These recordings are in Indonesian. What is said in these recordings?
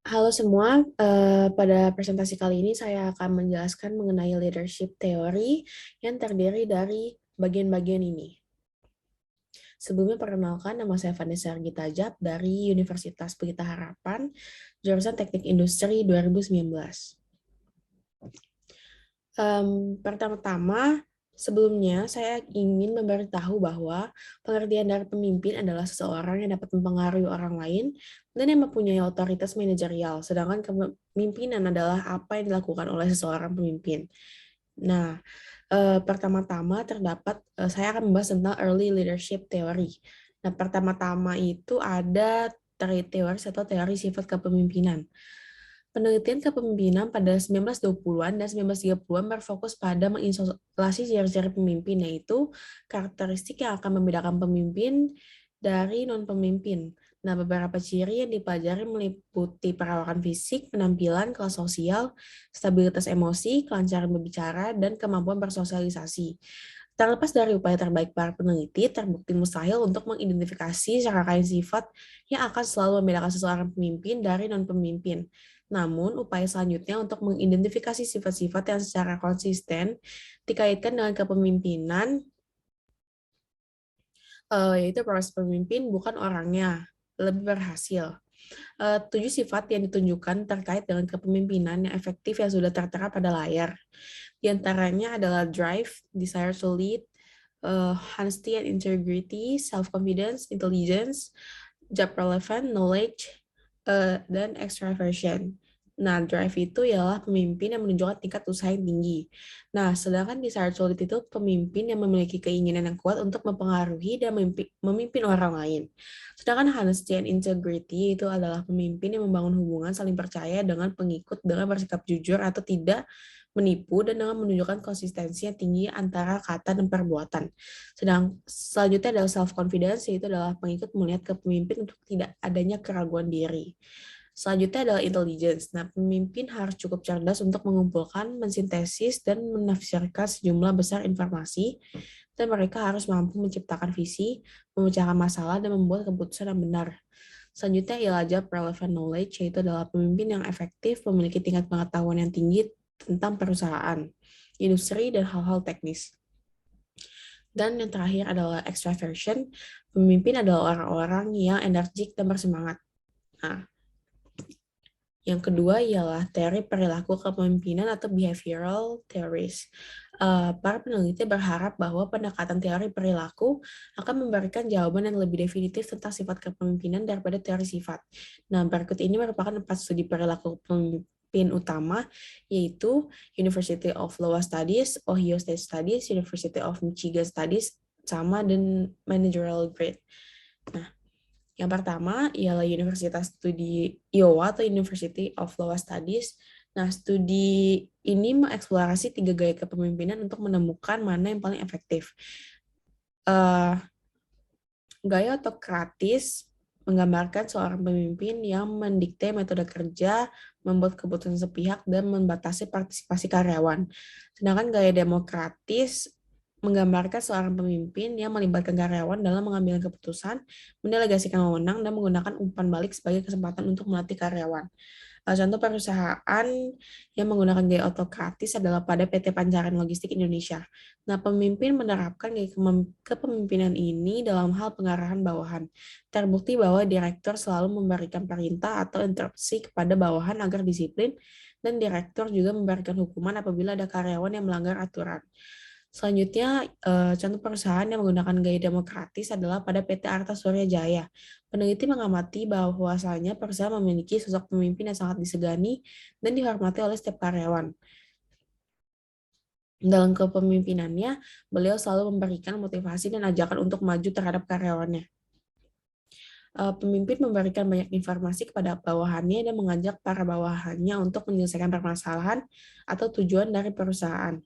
Halo semua, pada presentasi kali ini saya akan menjelaskan mengenai leadership teori yang terdiri dari bagian-bagian ini. Sebelumnya perkenalkan, nama saya Vanessa Argitajab dari Universitas Pelita Harapan, jurusan Teknik Industri 2019. Pertama-tama, sebelumnya saya ingin memberitahu bahwa pengertian dari pemimpin adalah seseorang yang dapat mempengaruhi orang lain dan yang mempunyai otoritas manajerial, sedangkan kepemimpinan adalah apa yang dilakukan oleh seseorang pemimpin. Nah, pertama-tama saya akan membahas tentang early leadership theory. Nah, pertama-tama itu ada teori atau teori sifat kepemimpinan. Penelitian kepemimpinan pada 1920-an dan 1930-an berfokus pada mengisolasi ciri-ciri pemimpin, yaitu karakteristik yang akan membedakan pemimpin dari non-pemimpin. Nah, beberapa ciri yang dipelajari meliputi perawakan fisik, penampilan, kelas sosial, stabilitas emosi, kelancaran berbicara, dan kemampuan bersosialisasi. Terlepas dari upaya terbaik para peneliti, terbukti mustahil untuk mengidentifikasi rangkaian sifat yang akan selalu membedakan seseorang pemimpin dari non-pemimpin. Namun, upaya selanjutnya untuk mengidentifikasi sifat-sifat yang secara konsisten dikaitkan dengan kepemimpinan, yaitu proses pemimpin bukan orangnya, lebih berhasil. 7 sifat yang ditunjukkan terkait dengan kepemimpinan yang efektif yang sudah tertera pada layar. Di antaranya adalah drive, desire to lead, honesty and integrity, self-confidence, intelligence, job relevant, knowledge, dan extraversion. Nah, drive itu ialah pemimpin yang menunjukkan tingkat usaha yang tinggi. Nah, sedangkan desire to lead itu pemimpin yang memiliki keinginan yang kuat untuk mempengaruhi dan memimpin orang lain. Sedangkan honesty and integrity itu adalah pemimpin yang membangun hubungan saling percaya dengan pengikut dengan bersikap jujur atau tidak menipu dan dengan menunjukkan konsistensi yang tinggi antara kata dan perbuatan. Selanjutnya adalah self-confidence, yaitu adalah pengikut melihat ke pemimpin untuk tidak adanya keraguan diri. Selanjutnya adalah intelligence. Nah, pemimpin harus cukup cerdas untuk mengumpulkan, mensintesis, dan menafsirkan sejumlah besar informasi, dan mereka harus mampu menciptakan visi, memecahkan masalah, dan membuat keputusan yang benar. Selanjutnya ialah job relevant knowledge, yaitu adalah pemimpin yang efektif, memiliki tingkat pengetahuan yang tinggi tentang perusahaan, industri, dan hal-hal teknis. Dan yang terakhir adalah extraversion, pemimpin adalah orang-orang yang energik dan bersemangat. Nah, yang kedua ialah teori perilaku kepemimpinan atau behavioral theories. Para peneliti berharap bahwa pendekatan teori perilaku akan memberikan jawaban yang lebih definitif tentang sifat kepemimpinan daripada teori sifat. Nah, berikut ini merupakan 4 studi perilaku pemimpin utama, yaitu University of Iowa Studies, Ohio State Studies, University of Michigan Studies, sama dan Managerial Grade. Nah, yang pertama ialah Universitas Studi Iowa atau University of Iowa Studies. Nah, studi ini mengeksplorasi 3 gaya kepemimpinan untuk menemukan mana yang paling efektif. Gaya autokratis menggambarkan seorang pemimpin yang mendikte metode kerja, membuat keputusan sepihak, dan membatasi partisipasi karyawan. Sedangkan gaya demokratis menggambarkan seorang pemimpin yang melibatkan karyawan dalam mengambil keputusan, mendelegasikan wewenang, dan menggunakan umpan balik sebagai kesempatan untuk melatih karyawan. Contoh perusahaan yang menggunakan gaya autokratis adalah pada PT Pancaran Logistik Indonesia. Nah, pemimpin menerapkan gaya kepemimpinan ini dalam hal pengarahan bawahan. Terbukti bahwa direktur selalu memberikan perintah atau instruksi kepada bawahan agar disiplin, dan direktur juga memberikan hukuman apabila ada karyawan yang melanggar aturan. Selanjutnya, contoh perusahaan yang menggunakan gaya demokratis adalah pada PT Arta Surya Jaya. Peneliti mengamati bahwasanya perusahaan memiliki sosok pemimpin yang sangat disegani dan dihormati oleh setiap karyawan. Dalam kepemimpinannya, beliau selalu memberikan motivasi dan ajakan untuk maju terhadap karyawannya. Pemimpin memberikan banyak informasi kepada bawahannya dan mengajak para bawahannya untuk menyelesaikan permasalahan atau tujuan dari perusahaan.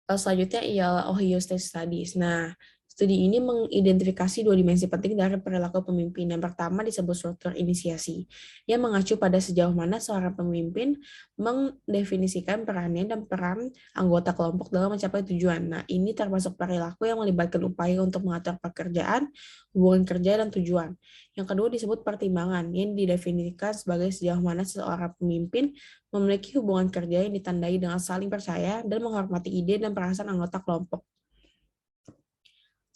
Selanjutnya ialah Ohio State Studies. Nah, Studi ini mengidentifikasi dua dimensi penting dari perilaku pemimpin. Yang pertama disebut struktur inisiasi, yang mengacu pada sejauh mana seorang pemimpin mendefinisikan perannya dan peran anggota kelompok dalam mencapai tujuan. Nah, ini termasuk perilaku yang melibatkan upaya untuk mengatur pekerjaan, hubungan kerja, dan tujuan. Yang kedua disebut pertimbangan, yang didefinisikan sebagai sejauh mana seorang pemimpin memiliki hubungan kerja yang ditandai dengan saling percaya dan menghormati ide dan perasaan anggota kelompok.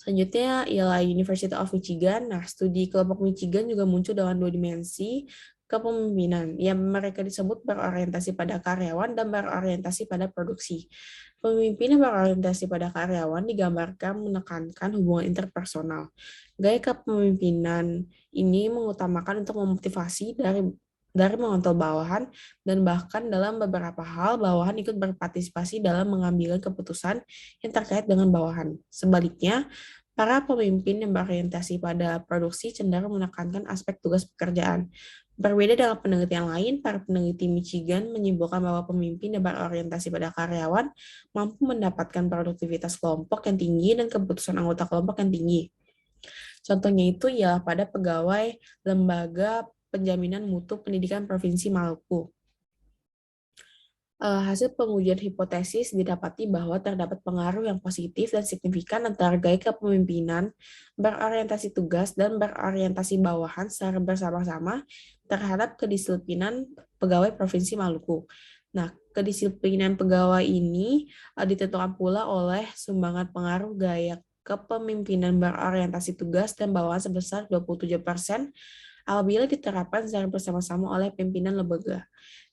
Selanjutnya ialah University of Michigan. Nah, studi kelompok Michigan juga muncul dalam dua dimensi kepemimpinan, yang mereka disebut berorientasi pada karyawan dan berorientasi pada produksi. Pemimpin yang berorientasi pada karyawan digambarkan menekankan hubungan interpersonal. Gaya kepemimpinan ini mengutamakan untuk memotivasi dari mengontrol bawahan, dan bahkan dalam beberapa hal bawahan ikut berpartisipasi dalam mengambil keputusan yang terkait dengan bawahan. Sebaliknya, para pemimpin yang berorientasi pada produksi cenderung menekankan aspek tugas pekerjaan. Berbeda dengan penelitian lain, para peneliti Michigan menyimpulkan bahwa pemimpin yang berorientasi pada karyawan mampu mendapatkan produktivitas kelompok yang tinggi dan keputusan anggota kelompok yang tinggi. Contohnya itu ialah pada pegawai Lembaga Penjaminan Mutu Pendidikan Provinsi Maluku. Hasil pengujian hipotesis didapati bahwa terdapat pengaruh yang positif dan signifikan antara gaya kepemimpinan, berorientasi tugas, dan berorientasi bawahan secara bersama-sama terhadap kedisiplinan pegawai Provinsi Maluku. Nah, kedisiplinan pegawai ini ditentukan pula oleh sumbangan pengaruh gaya kepemimpinan berorientasi tugas dan bawahan sebesar 27% apabila diterapkan secara bersama-sama oleh pimpinan lembaga.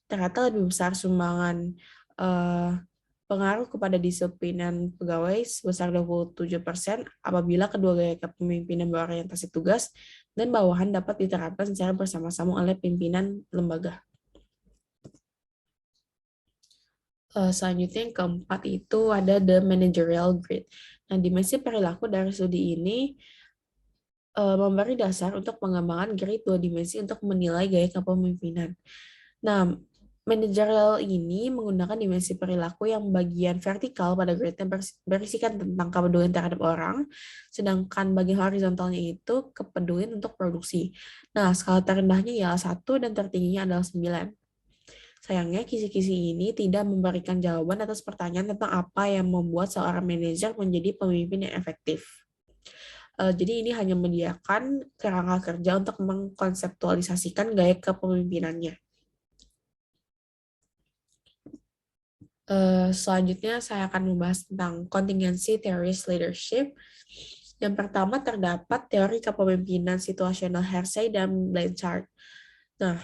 Ternyata lebih besar sumbangan pengaruh kepada disiplinan pegawai sebesar 27% apabila kedua gaya kepemimpinan berorientasi tugas dan bawahan dapat diterapkan secara bersama-sama oleh pimpinan lembaga. Selanjutnya yang keempat itu ada the managerial grid. Nah, dimensi perilaku dari studi ini memberi dasar untuk pengembangan grid dua dimensi untuk menilai gaya kepemimpinan. Nah, managerial ini menggunakan dimensi perilaku yang bagian vertikal pada gridnya berisikan tentang kepedulian terhadap orang, sedangkan bagian horizontalnya itu kepedulian untuk produksi. Nah, skala terendahnya ialah 1 dan tertingginya adalah 9. Sayangnya, kisi-kisi ini tidak memberikan jawaban atas pertanyaan tentang apa yang membuat seorang manajer menjadi pemimpin yang efektif. Jadi ini hanya menyediakan kerangka kerja untuk mengkonseptualisasikan gaya kepemimpinannya. Selanjutnya saya akan membahas tentang contingency theories leadership. Yang pertama terdapat teori kepemimpinan situasional Hersey dan Blanchard. Nah,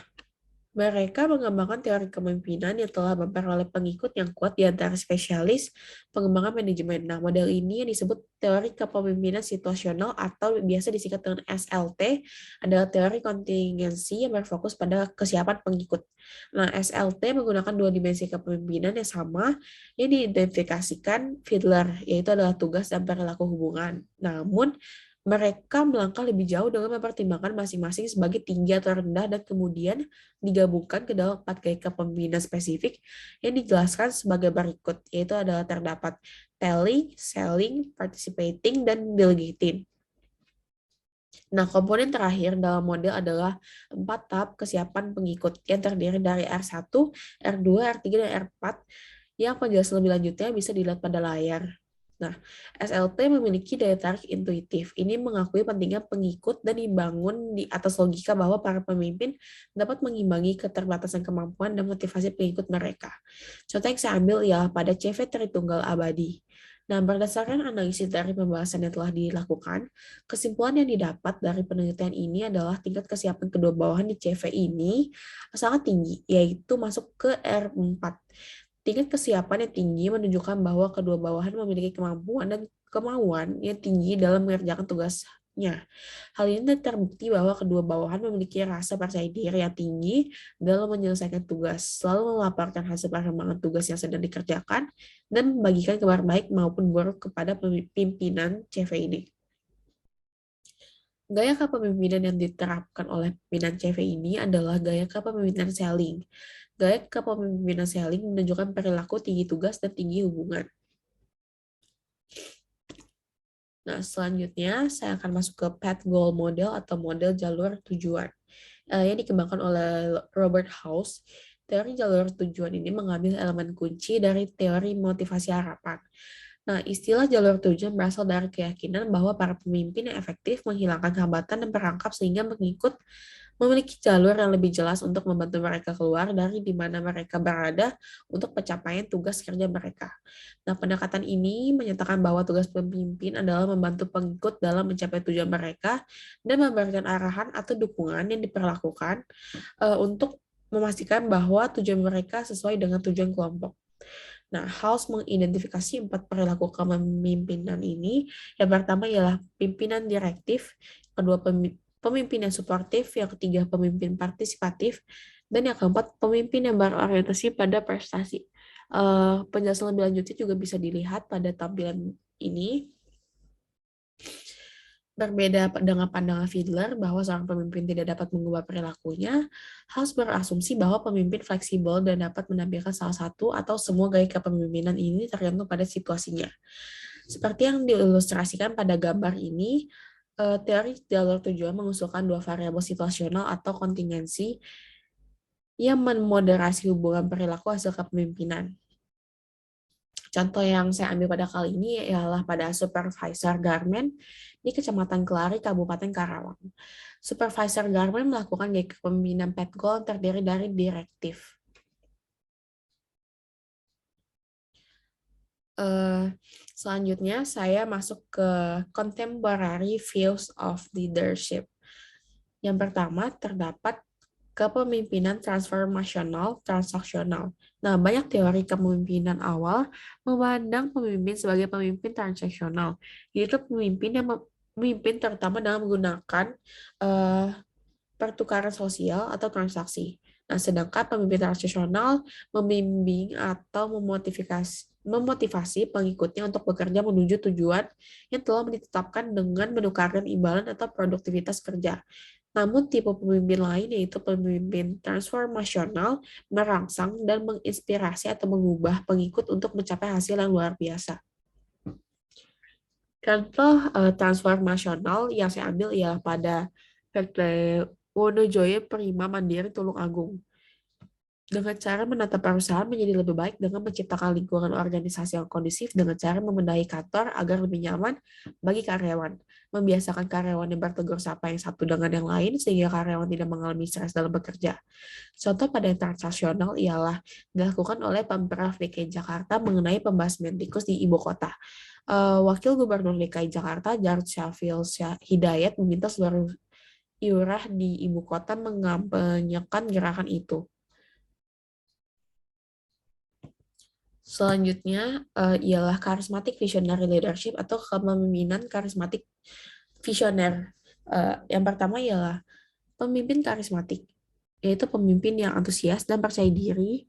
mereka mengembangkan teori kepemimpinan yang telah memperoleh pengikut yang kuat di antara spesialis pengembangan manajemen. Nah, model ini yang disebut teori kepemimpinan situasional atau biasa disingkat dengan SLT adalah teori kontingensi yang berfokus pada kesiapan pengikut. Nah, SLT menggunakan dua dimensi kepemimpinan yang sama yang diidentifikasikan Fiedler, yaitu adalah tugas dan perilaku hubungan. Namun, mereka melangkah lebih jauh dengan mempertimbangkan masing-masing sebagai tinggi atau rendah dan kemudian digabungkan ke dalam 4 gaya kepemimpinan spesifik yang dijelaskan sebagai berikut, yaitu adalah terdapat telling, selling, participating, dan delegating. Nah, komponen terakhir dalam model adalah 4 tahap kesiapan pengikut yang terdiri dari R1, R2, R3, dan R4 yang penjelasan lebih lanjutnya bisa dilihat pada layar. Nah, SLT memiliki daya tarik intuitif. Ini mengakui pentingnya pengikut dan dibangun di atas logika bahwa para pemimpin dapat mengimbangi keterbatasan kemampuan dan motivasi pengikut mereka. Contoh yang saya ambil ialah pada CV Tritunggal Abadi. Nah, berdasarkan analisis dari pembahasan yang telah dilakukan, kesimpulan yang didapat dari penelitian ini adalah tingkat kesiapan kedua bawahan di CV ini sangat tinggi, yaitu masuk ke R4. Tingkat kesiapan yang tinggi menunjukkan bahwa kedua bawahan memiliki kemampuan dan kemauan yang tinggi dalam mengerjakan tugasnya. Hal ini terbukti bahwa kedua bawahan memiliki rasa percaya diri yang tinggi dalam menyelesaikan tugas, selalu melaporkan hasil perkembangan tugas yang sedang dikerjakan, dan membagikan kabar baik maupun buruk kepada pimpinan CV ini. Gaya kepemimpinan yang diterapkan oleh pimpinan CV ini adalah gaya kepemimpinan selling. Gaya kepemimpinan selling menunjukkan perilaku tinggi tugas dan tinggi hubungan. Nah, selanjutnya saya akan masuk ke path goal model atau model jalur tujuan yang dikembangkan oleh Robert House. Teori jalur tujuan ini mengambil elemen kunci dari teori motivasi harapan. Nah, istilah jalur tujuan berasal dari keyakinan bahwa para pemimpin yang efektif menghilangkan hambatan dan perangkap sehingga mengikut memiliki jalur yang lebih jelas untuk membantu mereka keluar dari di mana mereka berada untuk pencapaian tugas kerja mereka. Nah, pendekatan ini menyatakan bahwa tugas pemimpin adalah membantu pengikut dalam mencapai tujuan mereka dan memberikan arahan atau dukungan yang diperlakukan untuk memastikan bahwa tujuan mereka sesuai dengan tujuan kelompok. Nah, House mengidentifikasi 4 perilaku kepemimpinan ini. Yang pertama ialah pimpinan direktif, kedua pemimpin yang suportif, yang ketiga pemimpin partisipatif, dan yang keempat pemimpin yang berorientasi pada prestasi. Penjelasan lebih lanjutnya juga bisa dilihat pada tampilan ini. Berbeda dengan pandangan Fiedler bahwa seorang pemimpin tidak dapat mengubah perilakunya, House berasumsi bahwa pemimpin fleksibel dan dapat menampilkan salah satu atau semua gaya kepemimpinan ini tergantung pada situasinya. Seperti yang diilustrasikan pada gambar ini, teori jalur tujuan mengusulkan dua variabel situasional atau kontingensi yang memoderasi hubungan perilaku hasil kepemimpinan. Contoh yang saya ambil pada kali ini ialah pada Supervisor Garmen di Kecamatan Kelari, Kabupaten Karawang. Supervisor Garmen melakukan gaya kepemimpinan PETGOL yang terdiri dari direktif. Selanjutnya, saya masuk ke Contemporary Views of Leadership. Yang pertama, terdapat kepemimpinan transformasional transaksional. Nah, banyak teori kepemimpinan awal memandang pemimpin sebagai pemimpin transaksional, yaitu pemimpin yang memimpin terutama dengan menggunakan pertukaran sosial atau transaksi. Nah, sedangkan pemimpin transaksional membimbing atau memotivasi pengikutnya untuk bekerja menuju tujuan yang telah ditetapkan dengan menukarkan imbalan atau produktivitas kerja. Namun tipe pemimpin lain yaitu pemimpin transformasional merangsang dan menginspirasi atau mengubah pengikut untuk mencapai hasil yang luar biasa. Contoh transformasional yang saya ambil ialah pada PT Wonojoyo Prima Mandiri Tulung Agung. Dengan cara menata perusahaan menjadi lebih baik dengan menciptakan lingkungan organisasi yang kondusif dengan cara membenahi kantor agar lebih nyaman bagi karyawan, membiasakan karyawan yang bertegur sapa yang satu dengan yang lain sehingga karyawan tidak mengalami stres dalam bekerja. Contoh pada yang transaksional ialah dilakukan oleh Pemprov DKI Jakarta mengenai pembasmian tikus di ibu kota. Wakil Gubernur DKI Jakarta Jarod Syafil Hidayat meminta seluruh lurah di ibu kota mengampanyekan gerakan itu. Selanjutnya ialah charismatic visionary leadership atau kepemimpinan karismatik visioner. Yang pertama ialah pemimpin karismatik, yaitu pemimpin yang antusias dan percaya diri,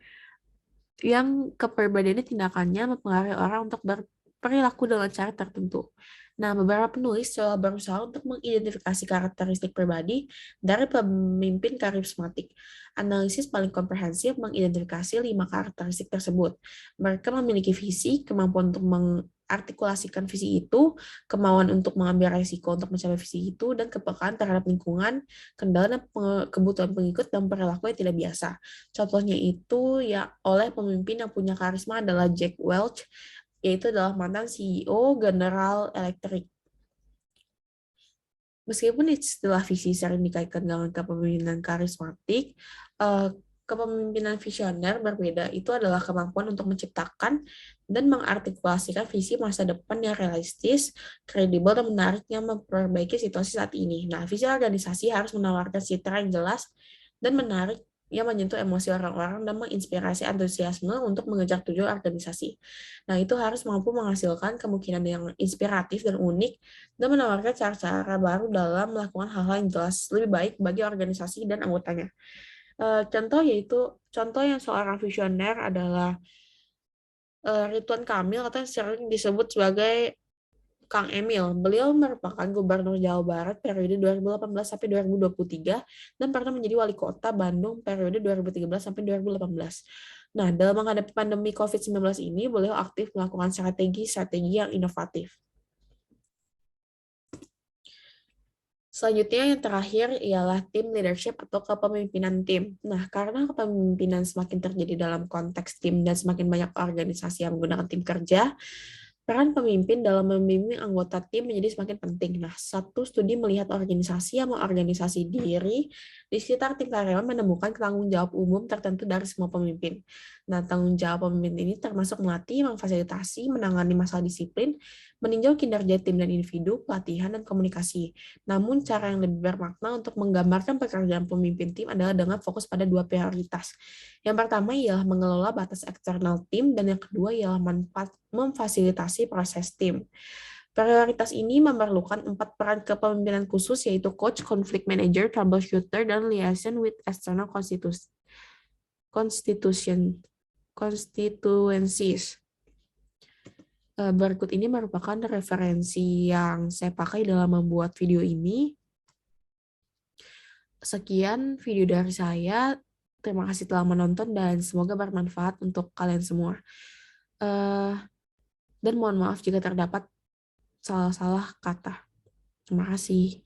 yang kepribadiannya tindakannya mempengaruhi orang untuk berperilaku dengan cara tertentu. Nah, beberapa penulis telah berusaha untuk mengidentifikasi karakteristik pribadi dari pemimpin karismatik. Analisis paling komprehensif mengidentifikasi 5 karakteristik tersebut. Mereka memiliki visi, kemampuan untuk mengartikulasikan visi itu, kemauan untuk mengambil risiko untuk mencapai visi itu, dan kepekaan terhadap lingkungan, kendala dan kebutuhan pengikut dan perilaku yang tidak biasa. Contohnya itu ya oleh pemimpin yang punya karisma adalah Jack Welch, yaitu adalah mantan CEO General Electric. Meskipun istilah visi sering dikaitkan dengan kepemimpinan karismatik, kepemimpinan visioner berbeda. Itu adalah kemampuan untuk menciptakan dan mengartikulasikan visi masa depan yang realistis, kredibel, dan menarik yang memperbaiki situasi saat ini. Nah, visi organisasi harus menawarkan citra yang jelas dan menarik yang menyentuh emosi orang-orang dan menginspirasi antusiasme untuk mengejar tujuan organisasi. Nah, itu harus mampu menghasilkan kemungkinan yang inspiratif dan unik dan menawarkan cara-cara baru dalam melakukan hal-hal yang jelas lebih baik bagi organisasi dan anggotanya. Contoh yang seorang visioner adalah Ridwan Kamil atau yang sering disebut sebagai Kang Emil. Beliau merupakan Gubernur Jawa Barat periode 2018 sampai 2023 dan pernah menjadi Wali Kota Bandung periode 2013 sampai 2018. Nah, dalam menghadapi pandemi COVID-19 ini, beliau aktif melakukan strategi-strategi yang inovatif. Selanjutnya yang terakhir ialah tim leadership atau kepemimpinan tim. Nah, karena kepemimpinan semakin terjadi dalam konteks tim dan semakin banyak organisasi yang menggunakan tim kerja, peran pemimpin dalam membimbing anggota tim menjadi semakin penting. Nah, satu studi melihat organisasi yang mengorganisasi diri di sekitar tim karyawan menemukan tanggung jawab umum tertentu dari semua pemimpin. Nah, tanggung jawab pemimpin ini termasuk melatih, memfasilitasi, menangani masalah disiplin, meninjau kinerja tim dan individu, pelatihan, dan komunikasi. Namun, cara yang lebih bermakna untuk menggambarkan pekerjaan pemimpin tim adalah dengan fokus pada dua prioritas. Yang pertama ialah mengelola batas eksternal tim, dan yang kedua ialah memfasilitasi proses tim. Prioritas ini memerlukan 4 peran kepemimpinan khusus, yaitu coach, conflict manager, troubleshooter, dan liaison with external constituencies. Berikut ini merupakan referensi yang saya pakai dalam membuat video ini. Sekian video dari saya. Terima kasih telah menonton dan semoga bermanfaat untuk kalian semua. Dan mohon maaf jika terdapat salah-salah kata. Terima kasih.